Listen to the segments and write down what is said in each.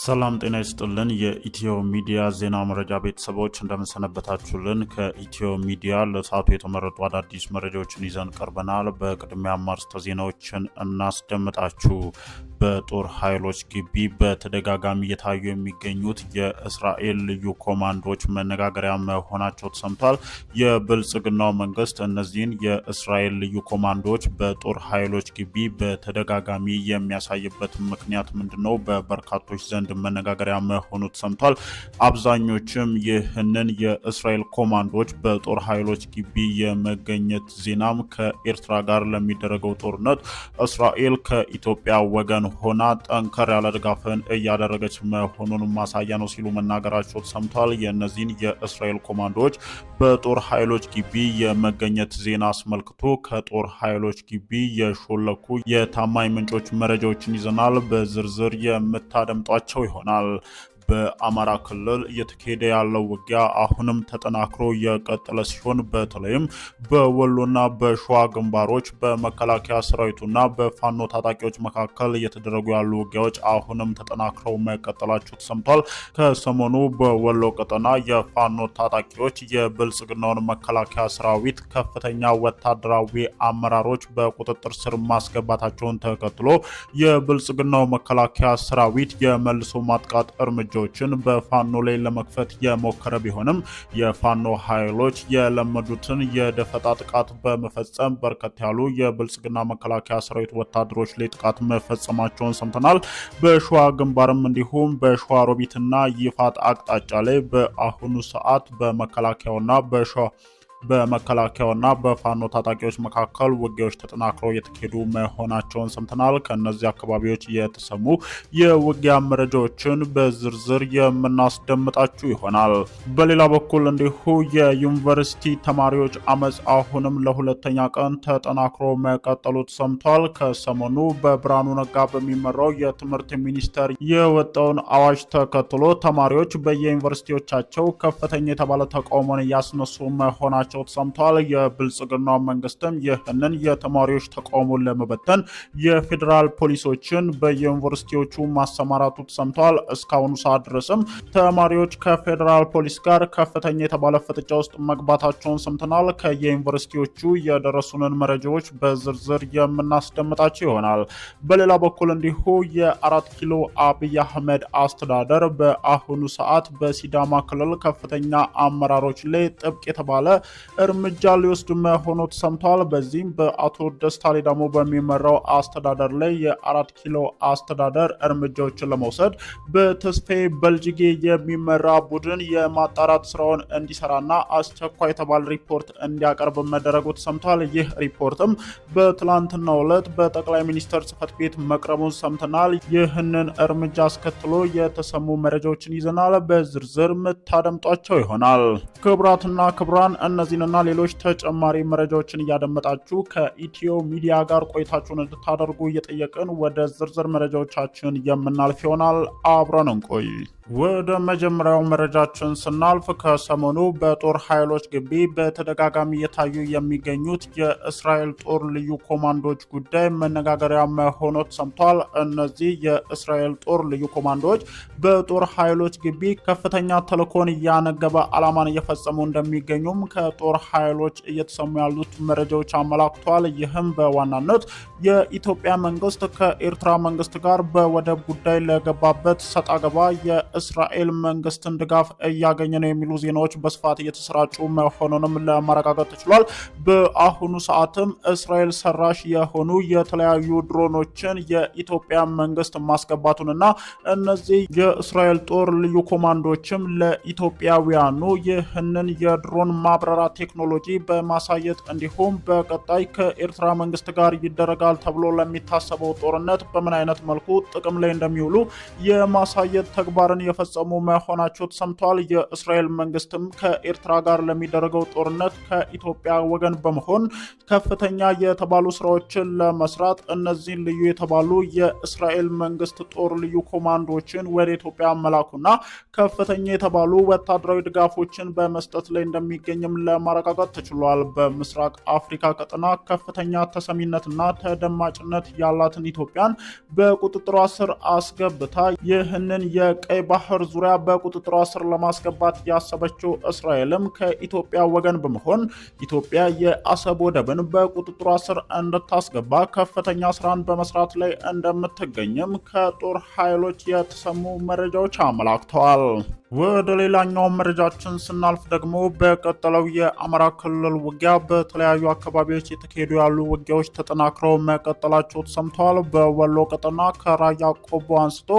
ሰላም ጤና ይስጥልን። የኢትዮ ሚዲያ ዜና መረጃ ቤተሰቦች እንደምንሰነበታችሁልን። ከኢትዮ ሚዲያ ለሰዓቱ የተመረጡ አዳዲስ መረጃዎችን ይዘን ቀርበናል። በቅድሚያ አርዕስተ ዜናዎችን እናስደምጣችሁ። በጦር ኃይሎች ግቢ በተደጋጋሚ እየታዩ የሚገኙት የእስራኤል ልዩ ኮማንዶዎች መነጋገሪያ መሆናቸው ተሰምቷል። የብልጽግናው መንግስት እነዚህን የእስራኤል ልዩ ኮማንዶዎች በጦር ኃይሎች ግቢ በተደጋጋሚ የሚያሳይበት ምክንያት ምንድነው? በበርካቶች ዘንድ መነጋገሪያ መሆኑ ተሰምቷል። አብዛኞችም ይህንን የእስራኤል ኮማንዶዎች በጦር ኃይሎች ግቢ የመገኘት ዜናም ከኤርትራ ጋር ለሚደረገው ጦርነት እስራኤል ከኢትዮጵያ ወገን ሆና ጠንከር ያለ ድጋፍን እያደረገች መሆኑን ማሳያ ነው ሲሉ መናገራቸው ተሰምቷል። የእነዚህን የእስራኤል ኮማንዶዎች በጦር ኃይሎች ግቢ የመገኘት ዜና አስመልክቶ ከጦር ኃይሎች ግቢ የሾለኩ የታማኝ ምንጮች መረጃዎችን ይዘናል። በዝርዝር የምታደምጧቸው ይሆናል። በአማራ ክልል እየተካሄደ ያለው ውጊያ አሁንም ተጠናክሮ የቀጠለ ሲሆን በተለይም በወሎና በሸዋ ግንባሮች በመከላከያ ሰራዊቱና በፋኖ ታጣቂዎች መካከል እየተደረጉ ያሉ ውጊያዎች አሁንም ተጠናክረው መቀጠላቸው ተሰምቷል። ከሰሞኑ በወሎ ቀጠና የፋኖ ታጣቂዎች የብልጽግናውን መከላከያ ሰራዊት ከፍተኛ ወታደራዊ አመራሮች በቁጥጥር ስር ማስገባታቸውን ተከትሎ የብልጽግናው መከላከያ ሰራዊት የመልሶ ማጥቃት እርምጃ በፋኖ ላይ ለመክፈት የሞከረ ቢሆንም የፋኖ ኃይሎች የለመዱትን የደፈጣ ጥቃት በመፈጸም በርከት ያሉ የብልጽግና መከላከያ ሰራዊት ወታደሮች ላይ ጥቃት መፈጸማቸውን ሰምተናል። በሸዋ ግንባርም እንዲሁም በሸዋ ሮቢትና ይፋት አቅጣጫ ላይ በአሁኑ ሰዓት በመከላከያውና በፋኖ ታጣቂዎች መካከል ውጊያዎች ተጠናክረው የተካሄዱ መሆናቸውን ሰምተናል። ከነዚህ አካባቢዎች የተሰሙ የውጊያ መረጃዎችን በዝርዝር የምናስደምጣችሁ ይሆናል። በሌላ በኩል እንዲሁ የዩኒቨርሲቲ ተማሪዎች አመጽ አሁንም ለሁለተኛ ቀን ተጠናክሮ መቀጠሉ ተሰምቷል። ከሰሞኑ በብርሃኑ ነጋ በሚመራው የትምህርት ሚኒስቴር የወጣውን አዋጅ ተከትሎ ተማሪዎች በየዩኒቨርሲቲዎቻቸው ከፍተኛ የተባለ ተቃውሞን እያስነሱ መሆናቸው ተሰምቷል። የብልጽግናው መንግስትም ይህንን የተማሪዎች ተቃውሞን ለመበተን የፌዴራል ፖሊሶችን በዩኒቨርሲቲዎቹ ማሰማራቱ ተሰምቷል። እስካሁኑ ሰዓት ድረስም ተማሪዎች ከፌዴራል ፖሊስ ጋር ከፍተኛ የተባለ ፍጥጫ ውስጥ መግባታቸውን ሰምተናል። ከየዩኒቨርሲቲዎቹ የደረሱንን መረጃዎች በዝርዝር የምናስደምጣቸው ይሆናል። በሌላ በኩል እንዲሁ የአራት ኪሎ አብይ አህመድ አስተዳደር በአሁኑ ሰዓት በሲዳማ ክልል ከፍተኛ አመራሮች ላይ ጥብቅ የተባለ እርምጃ ሊወስድ መሆኑ ተሰምቷል። በዚህም በአቶ ደስታ ሌዳሞ በሚመራው አስተዳደር ላይ የአራት ኪሎ አስተዳደር እርምጃዎችን ለመውሰድ በተስፋዬ በልጅጌ የሚመራ ቡድን የማጣራት ስራውን እንዲሰራና አስቸኳይ የተባለ ሪፖርት እንዲያቀርብ መደረጉ ተሰምቷል። ይህ ሪፖርትም በትላንትናው ዕለት በጠቅላይ ሚኒስትር ጽህፈት ቤት መቅረቡን ሰምተናል። ይህንን እርምጃ አስከትሎ የተሰሙ መረጃዎችን ይዘናል። በዝርዝር ምታደምጧቸው ይሆናል። ክቡራትና ክቡራን እነዚህንና ሌሎች ተጨማሪ መረጃዎችን እያደመጣችሁ ከኢትዮ ሚዲያ ጋር ቆይታችሁን እንድታደርጉ እየጠየቅን ወደ ዝርዝር መረጃዎቻችን የምናልፍ ይሆናል። አብረን እንቆይ። ወደ መጀመሪያው መረጃችን ስናልፍ ከሰሞኑ በጦር ኃይሎች ግቢ በተደጋጋሚ እየታዩ የሚገኙት የእስራኤል ጦር ልዩ ኮማንዶዎች ጉዳይ መነጋገሪያ መሆኑ ተሰምቷል። እነዚህ የእስራኤል ጦር ልዩ ኮማንዶዎች በጦር ኃይሎች ግቢ ከፍተኛ ተልዕኮን ያነገበ ዓላማን እየፈጸሙ እንደሚገኙም ከጦር ኃይሎች እየተሰሙ ያሉት መረጃዎች አመላክቷል። ይህም በዋናነት የኢትዮጵያ መንግስት ከኤርትራ መንግስት ጋር በወደብ ጉዳይ ለገባበት ሰጣ ገባ የእስራኤል መንግስትን ድጋፍ እያገኘ ነው የሚሉ ዜናዎች በስፋት እየተሰራጩ መሆኑንም ለማረጋገጥ ተችሏል። በአሁኑ ሰዓትም እስራኤል ሰራሽ የሆኑ የተለያዩ ድሮኖችን የኢትዮጵያ መንግስት ማስገባቱንና እነዚህ የእስራኤል ጦር ልዩ ኮማንዶችም ለኢትዮጵያውያኑ ይህንን የድሮን ማብረራ ቴክኖሎጂ በማሳየት እንዲሁም በቀጣይ ከኤርትራ መንግስት ጋር ይደረጋል ተብሎ ለሚታሰበው ጦርነት በምን አይነት መልኩ ጥቅም ላይ እንደሚውሉ የማሳየት ተግባርን የፈጸሙ መሆናቸው ተሰምቷል። የእስራኤል መንግስትም ከኤርትራ ጋር ለሚደረገው ጦርነት ከኢትዮጵያ ወገን በመሆን ከፍተኛ የተባሉ ስራዎችን ለመስራት እነዚህን ልዩ የተባሉ የእስራኤል መንግስት ጦር ልዩ ኮማንዶዎችን ወደ ኢትዮጵያ መላኩና ከፍተኛ የተባሉ ወታደራዊ ድጋፎችን በመስጠት ላይ እንደሚገኝም ለማረጋገጥ ተችሏል። በምስራቅ አፍሪካ ቀጠና ከፍተኛ ተሰሚነትና ተደማጭነት ያላትን ኢትዮጵያን በቁጥጥሯ ስር አስገብታ ይህንን የቀይ ባህር ዙሪያ በቁጥጥሯ ስር ለማስገባት ያሰበችው እስራኤልም ከኢትዮጵያ ወገን በመሆን ኢትዮጵያ የአሰብ ወደብን በቁጥጥሯ ስር እንድታስገባ ከፍተኛ ስራን በመስራት ላይ እንደምትገኝም ከጦር ኃይሎች የተሰሙ መረጃዎች አመላክተዋል። ወደ ሌላኛው መረጃችን ስናልፍ ደግሞ በቀጠለው የአማራ ክልል ውጊያ በተለያዩ አካባቢዎች የተካሄዱ ያሉ ውጊያዎች ተጠናክረው መቀጠላቸው ተሰምተዋል። በወሎ ቀጠና ከራያ ቆቦ አንስቶ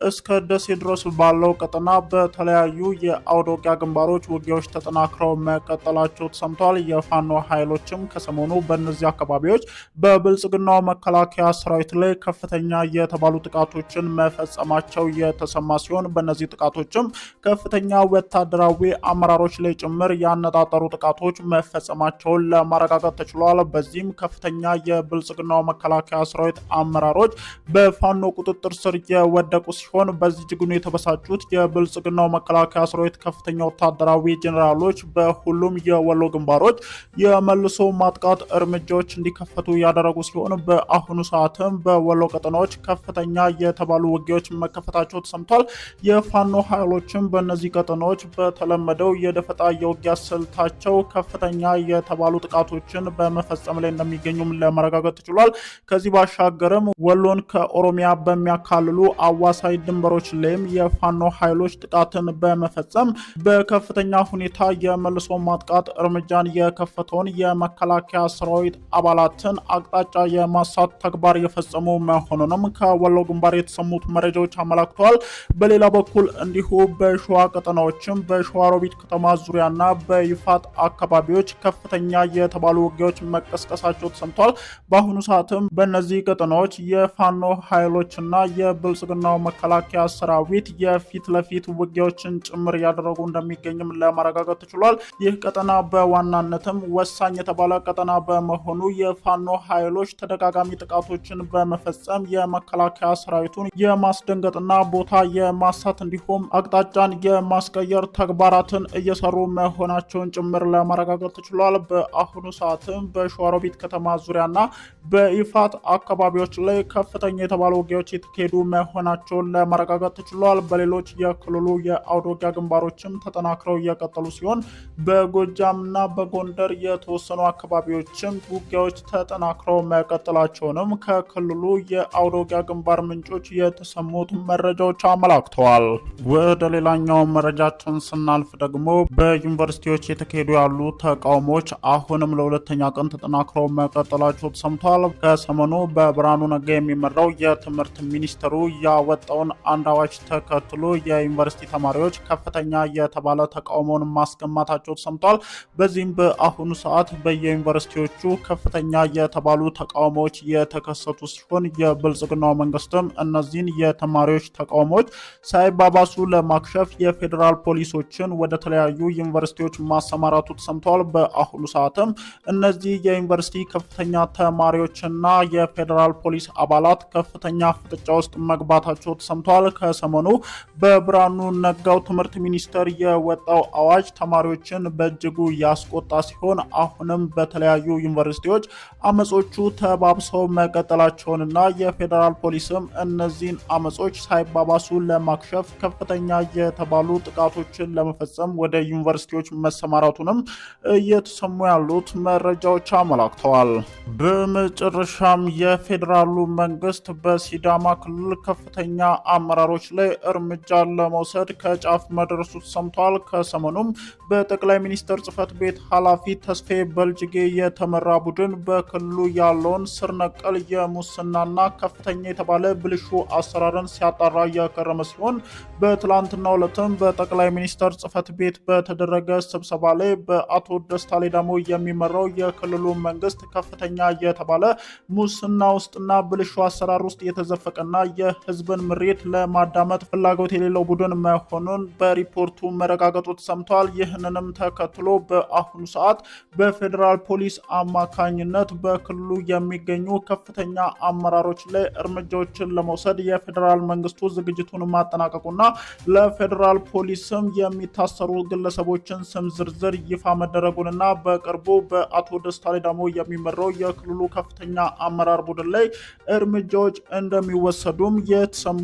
እስከ ደሴ ድረስ ባለው ቀጠና በተለያዩ የአውደ ውጊያ ግንባሮች ውጊያዎች ተጠናክረው መቀጠላቸው ተሰምተዋል። የፋኖ ኃይሎችም ከሰሞኑ በእነዚህ አካባቢዎች በብልጽግናው መከላከያ ሰራዊት ላይ ከፍተኛ የተባሉ ጥቃቶችን መፈጸማቸው የተሰማ ሲሆን በእነዚህ ጥቃቶችም ከፍተኛ ወታደራዊ አመራሮች ላይ ጭምር ያነጣጠሩ ጥቃቶች መፈጸማቸውን ለማረጋገጥ ተችሏል። በዚህም ከፍተኛ የብልጽግናው መከላከያ ሰራዊት አመራሮች በፋኖ ቁጥጥር ስር የወደቁ ሲሆን በዚህ ጅግኑ የተበሳጩት የብልጽግናው መከላከያ ሰራዊት ከፍተኛ ወታደራዊ ጄኔራሎች በሁሉም የወሎ ግንባሮች የመልሶ ማጥቃት እርምጃዎች እንዲከፈቱ ያደረጉ ሲሆን በአሁኑ ሰዓትም በወሎ ቀጠናዎች ከፍተኛ የተባሉ ውጊያዎች መከፈታቸው ተሰምቷል። የፋኖ ኃይሎችም በእነዚህ ቀጠናዎች በተለመደው የደፈጣ የውጊያ ስልታቸው ከፍተኛ የተባሉ ጥቃቶችን በመፈጸም ላይ እንደሚገኙም ለማረጋገጥ ተችሏል። ከዚህ ባሻገርም ወሎን ከኦሮሚያ በሚያካልሉ አዋሳኝ ድንበሮች ላይም የፋኖ ኃይሎች ጥቃትን በመፈጸም በከፍተኛ ሁኔታ የመልሶ ማጥቃት እርምጃን የከፈተውን የመከላከያ ሰራዊት አባላትን አቅጣጫ የማሳት ተግባር የፈጸሙ መሆኑንም ከወሎ ግንባር የተሰሙት መረጃዎች አመላክተዋል። በሌላ በኩል እንዲሁ በሸዋ ቀጠናዎችም በሸዋሮቢት ከተማ ዙሪያና በይፋት አካባቢዎች ከፍተኛ የተባሉ ውጊያዎች መቀስቀሳቸው ተሰምቷል። በአሁኑ ሰዓትም በእነዚህ ቀጠናዎች የፋኖ ኃይሎችና የብልጽግናው መከላከያ ሰራዊት የፊት ለፊት ውጊያዎችን ጭምር ያደረጉ እንደሚገኝም ለማረጋገጥ ተችሏል። ይህ ቀጠና በዋናነትም ወሳኝ የተባለ ቀጠና በመሆኑ የፋኖ ኃይሎች ተደጋጋሚ ጥቃቶችን በመፈጸም የመከላከያ ሰራዊቱን የማስደንገጥና ቦታ የማሳት እንዲሁም አቅጣጫን የማስቀየር ተግባራትን እየሰሩ መሆናቸውን ጭምር ለማረጋገጥ ተችሏል። በአሁኑ ሰዓትም በሸዋሮቢት ከተማ ዙሪያና በይፋት አካባቢዎች ላይ ከፍተኛ የተባሉ ውጊያዎች የተካሄዱ መሆናቸውን ለማረጋገጥ ተችሏል። በሌሎች የክልሉ የአውደ ውጊያ ግንባሮችም ተጠናክረው እየቀጠሉ ሲሆን በጎጃምና በጎንደር የተወሰኑ አካባቢዎችም ውጊያዎች ተጠናክረው መቀጠላቸውንም ከክልሉ የአውደ ውጊያ ግንባር ምንጮች የተሰሙት መረጃዎች አመላክተዋል። ወደ ሌላኛው መረጃችን ስናልፍ ደግሞ በዩኒቨርሲቲዎች የተካሄዱ ያሉ ተቃውሞዎች አሁንም ለሁለተኛ ቀን ተጠናክረው መቀጠላቸው ተሰምቷል። ከሰሞኑ በብርሃኑ ነጋ የሚመራው የትምህርት ሚኒስትሩ ያወጣውን አንድ አዋጅ ተከትሎ የዩኒቨርሲቲ ተማሪዎች ከፍተኛ የተባለ ተቃውሞውን ማስገማታቸው ተሰምቷል። በዚህም በአሁኑ ሰዓት በየዩኒቨርሲቲዎቹ ከፍተኛ የተባሉ ተቃውሞዎች የተከሰቱ ሲሆን የብልጽግናው መንግስትም እነዚህን የተማሪዎች ተቃውሞዎች ሳይባባሱ ለማክሸፍ የፌዴራል ፖሊሶችን ወደ ተለያዩ ዩኒቨርሲቲዎች ማሰማራቱ ተሰምቷል። በአሁኑ ሰዓትም እነዚህ የዩኒቨርሲቲ ከፍተኛ ተማሪዎችና የፌዴራል ፖሊስ አባላት ከፍተኛ ፍጥጫ ውስጥ መግባታቸው ተሰምቷል። ከሰሞኑ በብርሃኑ ነጋው ትምህርት ሚኒስቴር የወጣው አዋጅ ተማሪዎችን በእጅጉ ያስቆጣ ሲሆን አሁንም በተለያዩ ዩኒቨርሲቲዎች አመጾቹ ተባብሰው መቀጠላቸውንና የፌዴራል ፖሊስም እነዚህን አመጾች ሳይባባሱ ለማክሸፍ ከፍተኛ የተባሉ ጥቃቶችን ለመፈጸም ወደ ዩኒቨርሲቲዎች መሰማራቱንም እየተሰሙ ያሉት መረጃዎች አመላክተዋል። በመጨረሻም የፌዴራሉ መንግስት በሲዳማ ክልል ከፍተኛ አመራሮች ላይ እርምጃ ለመውሰድ ከጫፍ መድረሱ ተሰምቷል። ከሰሞኑም በጠቅላይ ሚኒስትር ጽህፈት ቤት ኃላፊ ተስፋዬ በልጅጌ የተመራ ቡድን በክልሉ ያለውን ስር ነቀል የሙስናና ከፍተኛ የተባለ ብልሹ አሰራርን ሲያጣራ እያከረመ ሲሆን በትላንትናው ዕለትም በጠቅላይ ሚኒስትር ጽህፈት ቤት በተደረገ ስብሰባ ላይ በአቶ ደስታ ሌዳሞ የሚመራው የክልሉ መንግስት ከፍተኛ የተባለ ሙስና ውስጥና ብልሹ አሰራር ውስጥ የተዘፈቀና የህዝብን ምሬት ለማዳመጥ ፍላጎት የሌለው ቡድን መሆኑን በሪፖርቱ መረጋገጡ ተሰምቷል። ይህንንም ተከትሎ በአሁኑ ሰዓት በፌዴራል ፖሊስ አማካኝነት በክልሉ የሚገኙ ከፍተኛ አመራሮች ላይ እርምጃዎችን ለመውሰድ የፌዴራል መንግስቱ ዝግጅቱን ማጠናቀቁና ለፌዴራል ፖሊስም የሚታሰሩ ግለሰቦችን ስም ዝርዝር ይፋ መደረጉንና በቅርቡ በአቶ ደስታ ሌዳሞ የሚመራው የክልሉ ከፍተኛ አመራር ቡድን ላይ እርምጃዎች እንደሚወሰዱም የተሰሙ